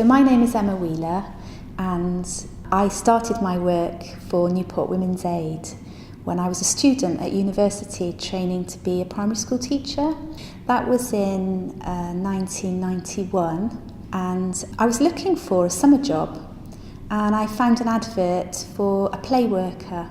So my name is Emma Wheeler, and I started my work for Newport Women's Aid when I was a student at university training to be a primary school teacher. That was in 1991, and I was looking for a summer job, and I found an advert for a play worker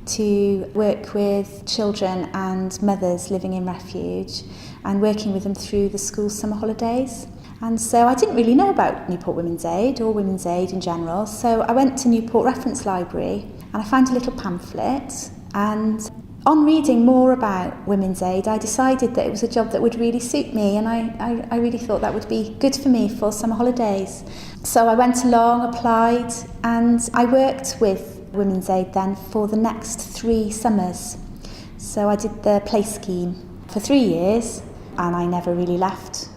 to work with children and mothers living in refuge and working with them through the school summer holidays. And so I didn't really know about Newport Women's Aid or Women's Aid in general, so I went to Newport Reference Library and I found a little pamphlet, and on reading more about Women's Aid I decided that it was a job that would really suit me, and I really thought that would be good for me for summer holidays. So I went along, applied, and I worked with Women's Aid then for the next 3 summers. So I did the play scheme for 3 years and I never really left.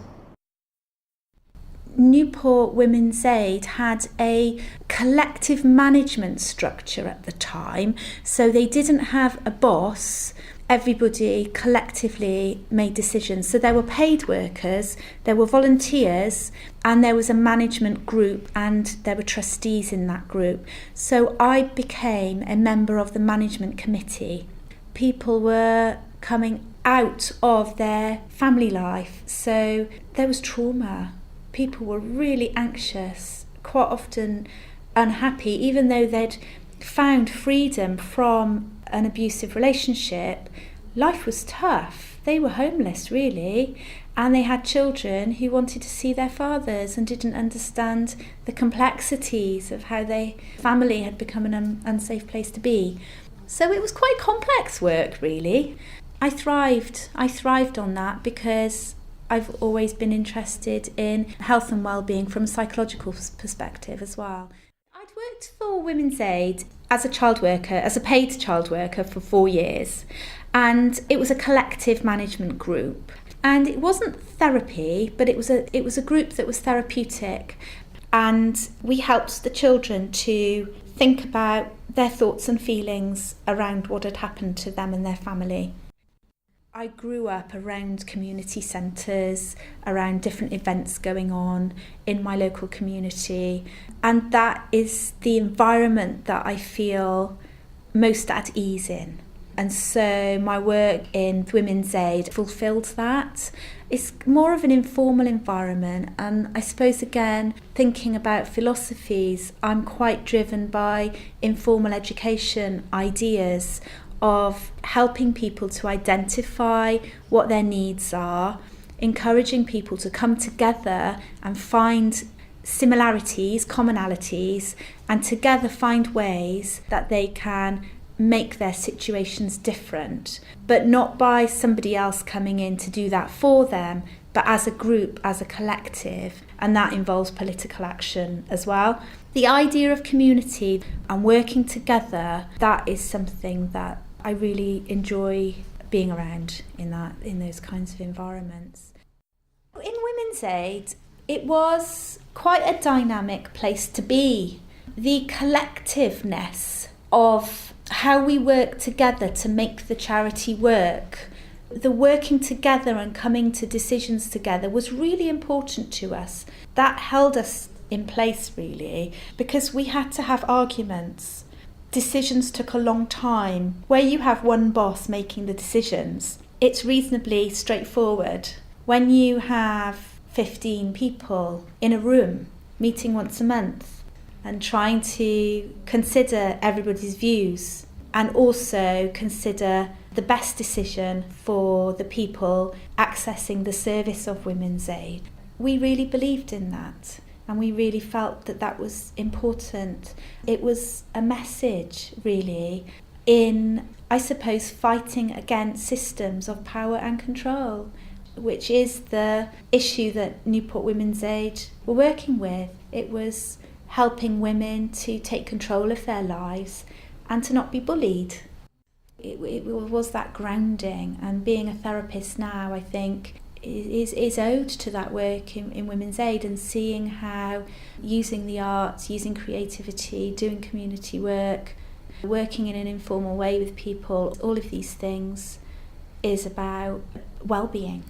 Newport Women's Aid had a collective management structure at the time, so they didn't have a boss. Everybody collectively made decisions. So there were paid workers, there were volunteers, and there was a management group, and there were trustees in that group. So I became a member of the management committee. People were coming out of their family life, so there was trauma. People were really anxious, quite often unhappy, even though they'd found freedom from an abusive relationship. Life was tough. They were homeless, really, and they had children who wanted to see their fathers and didn't understand the complexities of how their family had become an unsafe place to be. So it was quite complex work, really. I thrived on that because I've always been interested in health and well-being from a psychological perspective as well. I'd worked for Women's Aid as a child worker, as a paid child worker for 4 years, and it was a collective management group. And it wasn't therapy, but it was a group that was therapeutic, and we helped the children to think about their thoughts and feelings around what had happened to them and their family. I grew up around community centres, around different events going on in my local community, and that is the environment that I feel most at ease in. And so my work in Women's Aid fulfilled that. It's more of an informal environment, and I suppose again, thinking about philosophies, I'm quite driven by informal education ideas of helping people to identify what their needs are, encouraging people to come together and find similarities, commonalities, and together find ways that they can make their situations different, but not by somebody else coming in to do that for them, but as a group, as a collective, and that involves political action as well. The idea of community and working together, that is something that I really enjoy being around in those kinds of environments. In Women's Aid, it was quite a dynamic place to be. The collectiveness of how we work together to make the charity work, the working together and coming to decisions together was really important to us. That held us in place, really, because we had to have arguments. Decisions took a long time. Where you have one boss making the decisions, it's reasonably straightforward. When you have 15 people in a room meeting once a month and trying to consider everybody's views and also consider the best decision for the people accessing the service of Women's Aid, we really believed in that. And we really felt that that was important. It was a message, really, in, I suppose, fighting against systems of power and control, which is the issue that Newport Women's Aid were working with. It was helping women to take control of their lives and to not be bullied. It was that grounding, and being a therapist now, I think, is owed to that work in Women's Aid, and seeing how using the arts, using creativity, doing community work, working in an informal way with people, all of these things is about well-being.